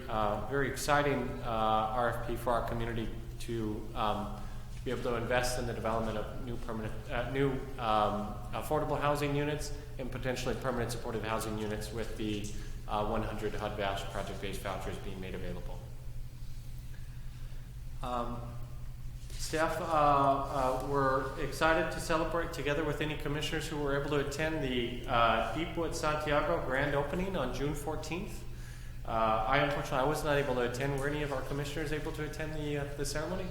exciting RFP for our community to be able to invest in the development of new affordable housing units and potentially permanent supportive housing units, with the 100 HUD-VASH project-based vouchers being made available. Staff were excited to celebrate together with any commissioners who were able to attend the Deepwood Santiago grand opening on June 14th. Unfortunately, I was not able to attend. Were any of our commissioners able to attend the ceremony?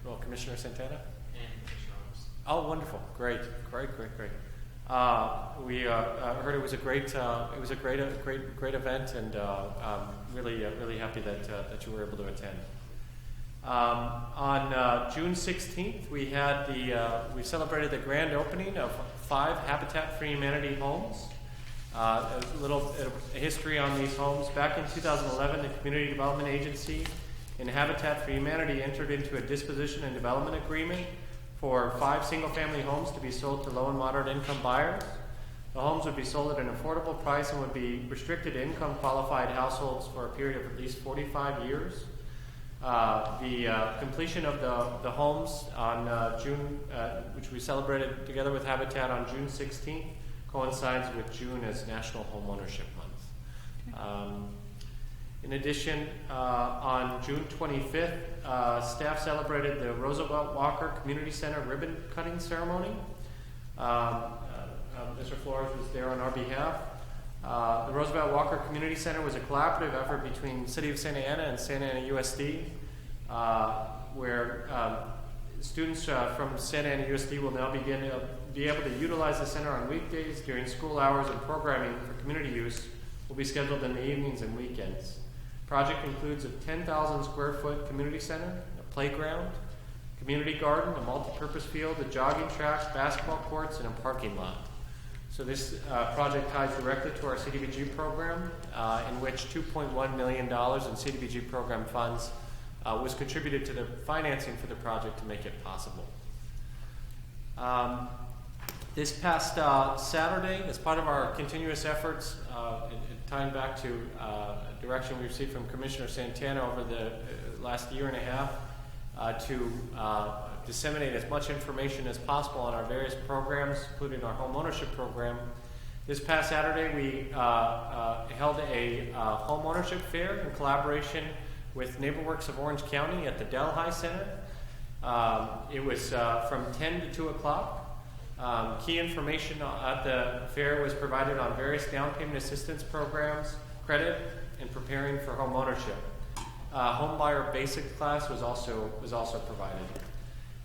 Well, Commissioner Santana? And Commissioner Ramos. Oh, wonderful! Great. We heard it was a great event, and really happy that you were able to attend. On June 16th, we celebrated the grand opening of 5 Habitat for Humanity homes. A little history on these homes. Back in 2011, the Community Development Agency and Habitat for Humanity entered into a disposition and development agreement for 5 single-family homes to be sold to low and moderate income buyers. The homes would be sold at an affordable price and would be restricted to income-qualified households for a period of at least 45 years. The completion of the homes on June, which we celebrated together with Habitat on June 16th, coincides with June as National Homeownership Month. In addition, on June 25th, staff celebrated the Roosevelt Walker Community Center ribbon cutting ceremony. Mr. Flores was there on our behalf. The Roosevelt Walker Community Center was a collaborative effort between the City of Santa Ana and Santa Ana USD, where students from Santa Ana USD will now be able to utilize the center on weekdays during school hours, and programming for community use will be scheduled in the evenings and weekends. The project includes a 10,000 square foot community center, a playground, community garden, a multi-purpose field, a jogging track, basketball courts, and a parking lot. So this project ties directly to our CDBG program, in which $2.1 million in CDBG program funds was contributed to the financing for the project to make it possible. This past Saturday, as part of our continuous efforts tying back to direction we received from Commissioner Santana over the last year and a half to disseminate as much information as possible on our various programs, including our Homeownership program. This past Saturday, we held a Homeownership fair in collaboration with NeighborWorks of Orange County at the Delhi Center. It was from 10 to 2 o'clock. Key information at the fair was provided on various down payment assistance programs, credit, and preparing for home ownership. Home buyer basic class was also provided.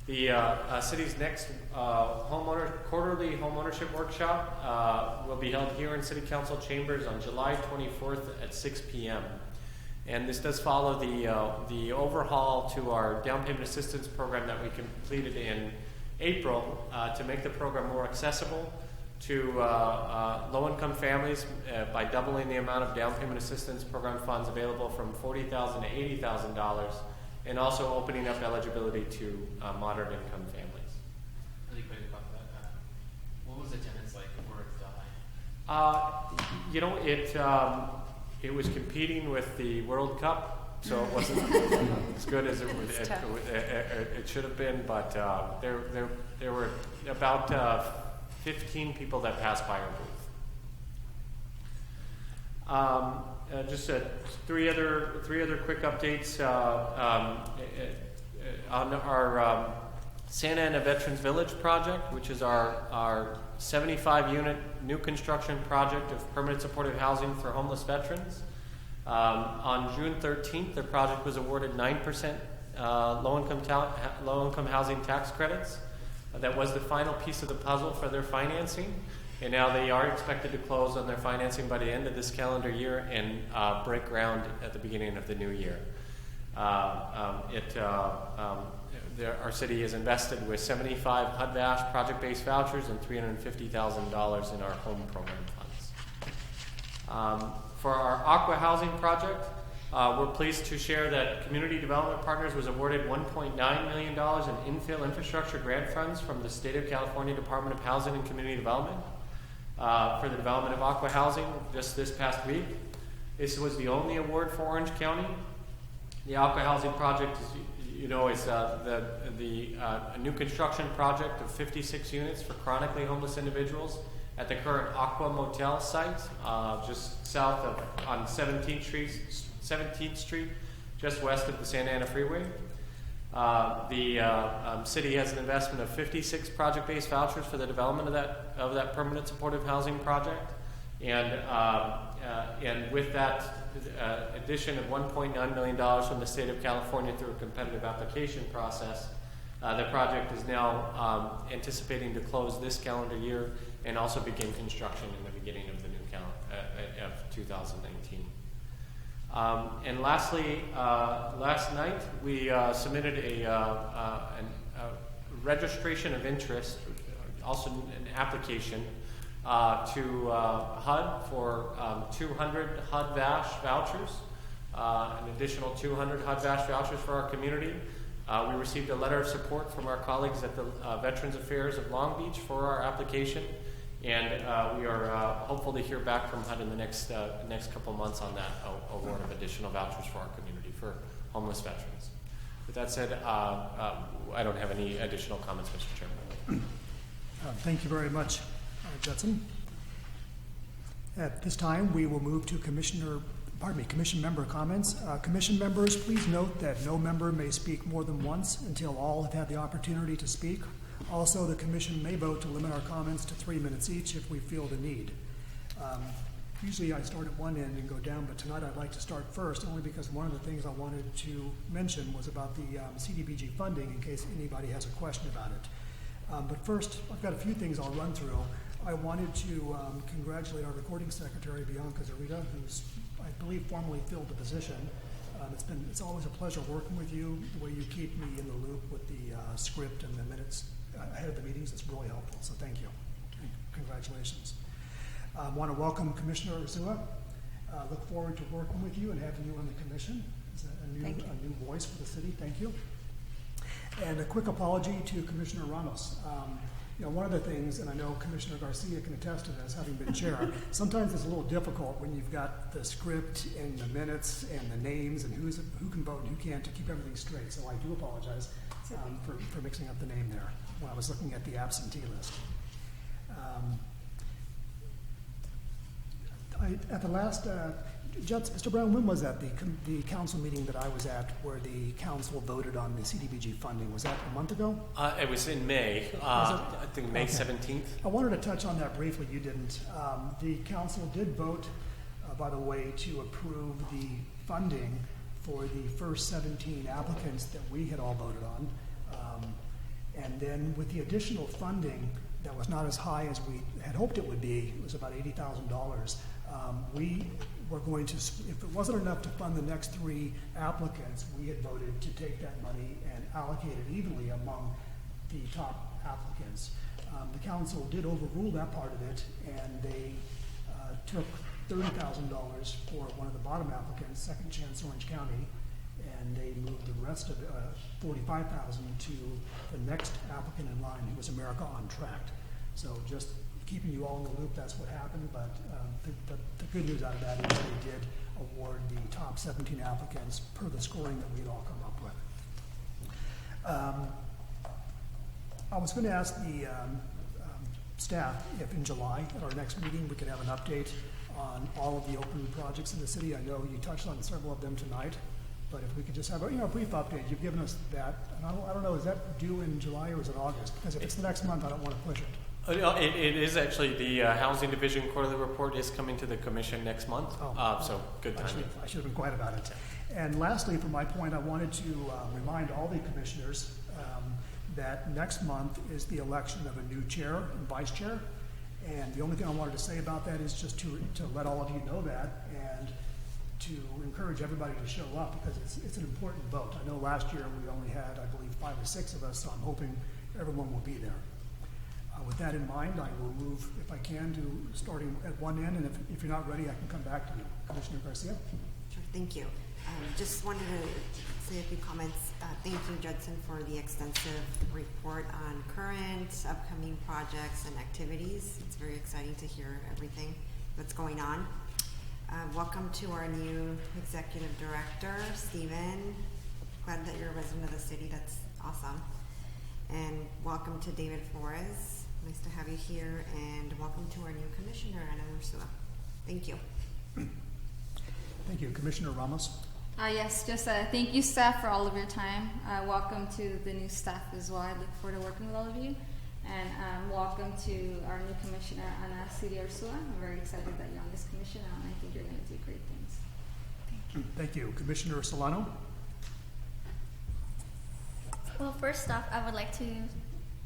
The city's next quarterly homeownership workshop will be held here in City Council chambers on July 24th at 6 p.m. And this does follow the overhaul to our down payment assistance program that we completed in April to make the program more accessible to low-income families by doubling the amount of down payment assistance program funds available from $40,000 to $80,000, and also opening up eligibility to moderate income families. Really quick about that. What was attendance like for Delhi? It was competing with the World Cup. So it wasn't as good as it should have been, but there were about 15 people that passed by our booth. Just three other quick updates on our Santa Ana Veterans Village project, which is our 75-unit new construction project of permanent supportive housing for homeless veterans. On June 13th, the project was awarded 9% low-income housing tax credits. That was the final piece of the puzzle for their financing, and now they are expected to close on their financing by the end of this calendar year and break ground at the beginning of the new year. Our city is invested with 75 HUD-VASH project-based vouchers and $350,000 in our home program funds. For our Aqua Housing project, we're pleased to share that Community Development Partners was awarded $1.9 million in infill infrastructure grant funds from the State of California Department of Housing and Community Development for the development of Aqua Housing just this past week. This was the only award for Orange County. The Aqua Housing project, is a new construction project of 56 units for chronically homeless individuals at the current Aqua Motel site, just south of on 17th Street, just west of the Santa Ana Freeway. The city has an investment of 56 project-based vouchers for the development of that permanent supportive housing project, and with that addition of $1.9 million from the state of California through a competitive application process, the project is now anticipating to close this calendar year and also begin construction in the beginning of the new of 2019. And lastly, last night we submitted a registration of interest, also an application to HUD for 200 HUD-VASH vouchers, an additional 200 HUD-VASH vouchers for our community. We received a letter of support from our colleagues at the Veterans Affairs of Long Beach for our application, and we are hopeful to hear back from HUD in the next couple months on that award of additional vouchers for our community for homeless veterans. With that said, I don't have any additional comments, Mr. Chairman. Thank you very much, Judson. At this time, we will move to commission member comments. Commission members, please note that no member may speak more than once until all have had the opportunity to speak. Also, the commission may vote to limit our comments to 3 minutes each if we feel the need. Usually I start at one end and go down, but tonight I'd like to start first, only because one of the things I wanted to mention was about the CDBG funding, in case anybody has a question about it. But first, I've got a few things I'll run through. I wanted to congratulate our recording secretary, Bianca Zarita, who's, I believe, formally filled the position. It's always a pleasure working with you. The way you keep me in the loop with the script and the minutes ahead of the meetings, it's really helpful. So thank you. Congratulations. I want to welcome Commissioner Ursula. Look forward to working with you and having you on the commission. It's a new voice for the city. Thank you. And a quick apology to Commissioner Ramos. one of the things, and I know Commissioner Garcia can attest to this, having been chair, sometimes it's a little difficult when you've got the script and the minutes and the names and who can vote and who can't to keep everything straight. So I do apologize for mixing up the name there when I was looking at the absentee list. At the last, Mr. Brown, when was that, the council meeting that I was at where the council voted on the CDBG funding? Was that a month ago? It was in May, I think May 17th. I wanted to touch on that briefly. You didn't. The council did vote, by the way, to approve the funding for the first 17 applicants that we had all voted on. And then with the additional funding that was not as high as we had hoped it would be, it was about $80,000, we were going to, if it wasn't enough to fund the next 3 applicants, we had voted to take that money and allocate it evenly among the top applicants. The council did overrule that part of it, and they took $30,000 for one of the bottom applicants, Second Chance Orange County, and they moved the rest of $45,000 to the next applicant in line, who was America on Track. So just keeping you all in the loop, that's what happened, but the good news out of that is they did award the top 17 applicants per the scoring that we'd all come up with. I was going to ask the staff if in July, at our next meeting, we could have an update on all of the open projects in the city. I know you touched on several of them tonight, but if we could just have a brief update. You've given us that, and I don't know, is that due in July or is it August? Because if it's the next month, I don't want to push it. It is actually, the Housing Division quarterly report is coming to the commission next month, so good timing. I should have been quiet about it. And lastly, for my point, I wanted to remind all the commissioners that next month is the election of a new chair and vice chair. And the only thing I wanted to say about that is just to let all of you know that and to encourage everybody to show up, because it's an important vote. I know last year we only had, I believe, 5 or 6 of us, so I'm hoping everyone will be there. With that in mind, I will move, if I can, to starting at one end, and if you're not ready, I can come back to you. Commissioner Garcia? Sure, thank you. Just wanted to say a few comments. Thank you, Judson, for the extensive report on current, upcoming projects and activities. It's very exciting to hear everything that's going on. Welcome to our new executive director, Stephen. Glad that you're a resident of the city. That's awesome. And welcome to David Flores. Nice to have you here. And welcome to our new commissioner, Ana Ursula. Thank you. Thank you. Commissioner Ramos? Yes, just thank you, staff, for all of your time. Welcome to the new staff as well. I look forward to working with all of you. And welcome to our new commissioner, Ana Ursula. I'm very excited that you're on this commission, and I think you're going to do great things. Thank you. Thank you. Commissioner Solano? Well, first off, I would like to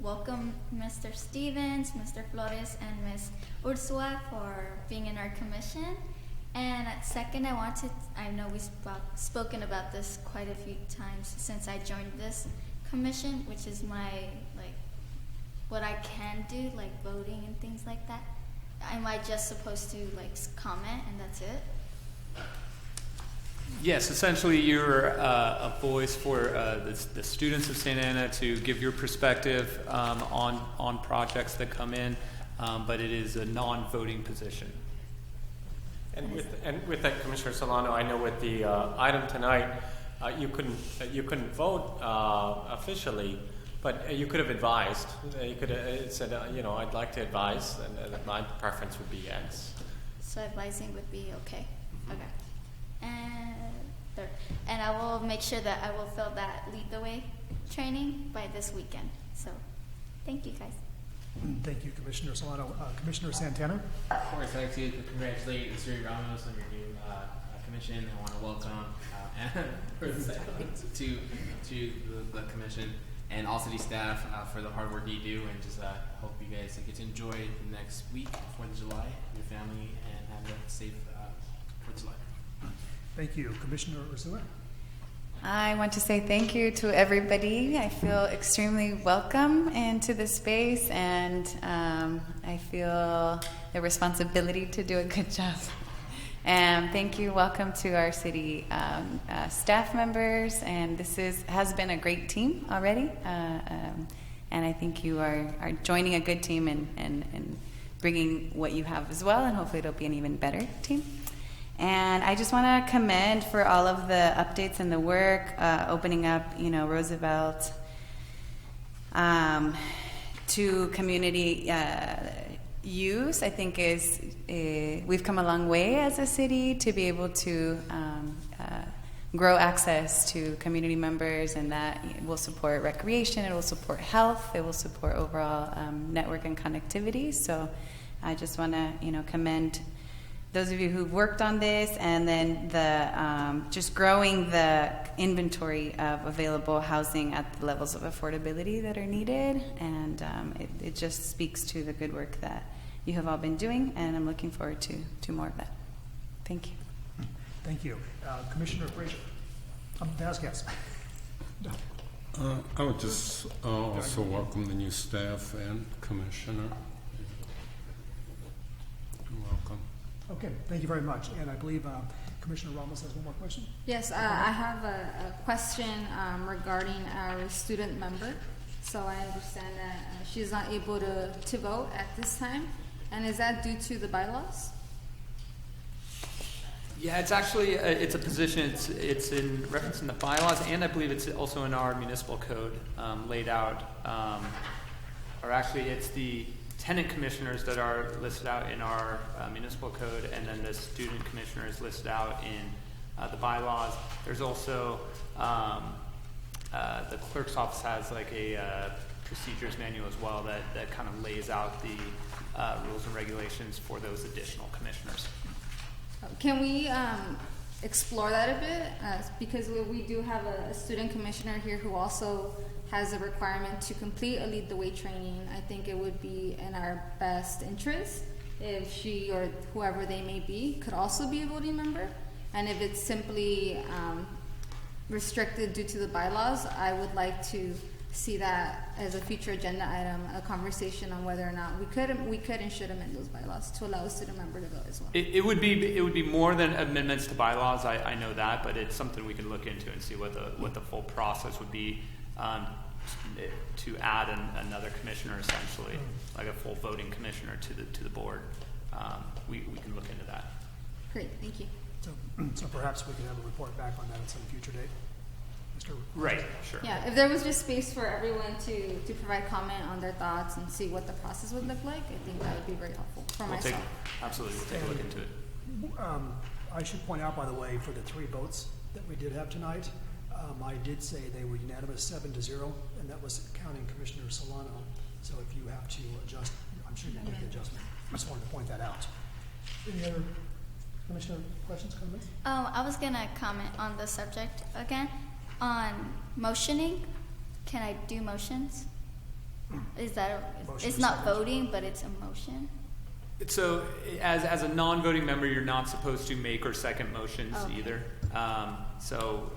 welcome Mr. Stevens, Mr. Flores, and Ms. Ursula for being in our commission. And second, I know we've spoken about this quite a few times since I joined this commission, which is my, what I can do, like voting and things like that. Am I just supposed to, comment and that's it? Yes, essentially you're a voice for the students of Santa Ana to give your perspective on projects that come in, but it is a non-voting position. And with that, Commissioner Solano, I know with the item tonight, you couldn't vote officially, but you could have advised. You could have said, I'd like to advise, and my preference would be X. So advising would be okay. Okay. And third, and I will make sure that I will fill that Lead the Way training by this weekend. So, thank you, guys. Thank you, Commissioner Solano. Commissioner Santana? Of course, I'd like to congratulate Mr. Ramos on your new commission. I want to welcome Anna to the commission, and all city staff for the hard work you do, and just hope you guys get to enjoy the next week, 4th of July, with your family, and have a safe 4th of July. Thank you. Commissioner Ursula? I want to say thank you to everybody. I feel extremely welcome into this space, and I feel the responsibility to do a good job. And thank you. Welcome to our city staff members, and this has been a great team already. And I think you are joining a good team and bringing what you have as well, and hopefully it'll be an even better team. And I just want to commend for all of the updates and the work, opening up, Roosevelt to community use. I think we've come a long way as a city to be able to grow access to community members, and that will support recreation, it will support health, it will support overall network and connectivity. So I just want to commend those of you who've worked on this, and then the just growing the inventory of available housing at the levels of affordability that are needed, and it just speaks to the good work that you have all been doing, and I'm looking forward to more of that. Thank you. Thank you. Commissioner Frazier. Vasquez. I would just also welcome the new staff and commissioner. You're welcome. Okay, thank you very much. And I believe Commissioner Ramos has one more question. Yes, I have a question regarding our student member. So I understand that she's not able to vote at this time. And is that due to the bylaws? Yeah, it's actually it's a position. It's in reference in the bylaws, and I believe it's also in our municipal code laid out. Or actually, it's the tenant commissioners that are listed out in our municipal code, and then the student commissioner is listed out in the bylaws. There's also the clerk's office has like a procedures manual as well that kind of lays out the rules and regulations for those additional commissioners. Can we explore that a bit? Because we do have a student commissioner here who also has a requirement to complete a Lead the Way training. I think it would be in our best interest if she or whoever they may be could also be a voting member. And if it's simply restricted due to the bylaws, I would like to see that as a future agenda item, a conversation on whether or not we could and should amend those bylaws to allow a student member to vote as well. It would be more than amendments to bylaws. I know that, but it's something we can look into and see what the full process would be to add another commissioner, essentially, like a full voting commissioner to the board. We can look into that. Great, thank you. So perhaps we can have a report back on that at some future date. Right, sure. Yeah, if there was just space for everyone to provide comment on their thoughts and see what the process would look like, I think that would be very helpful for myself. Absolutely, we'll take a look into it. I should point out, by the way, for the 3 votes that we did have tonight, I did say they were unanimous 7-0, and that was counting Commissioner Solano. So if you have to adjust, I'm sure you can make the adjustment. I just wanted to point that out. Any other Commissioner questions, comments? I was gonna comment on the subject again. On motioning, can I do motions? Is that it's not voting, but it's a motion? So, as a non-voting member, you're not supposed to make or second motions either. So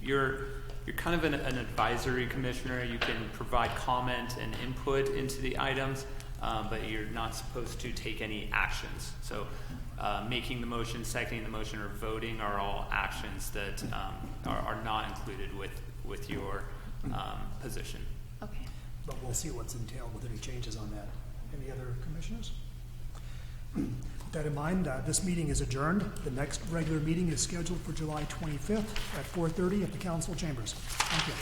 you're kind of an advisory commissioner. You can provide comment and input into the items, but you're not supposed to take any actions. So making the motion, seconding the motion, or voting are all actions that are not included with your position. Okay. But we'll see what's entailed with any changes on that. Any other commissioners? With that in mind, this meeting is adjourned. The next regular meeting is scheduled for July 25th at 4:30 at the council chambers. Thank you.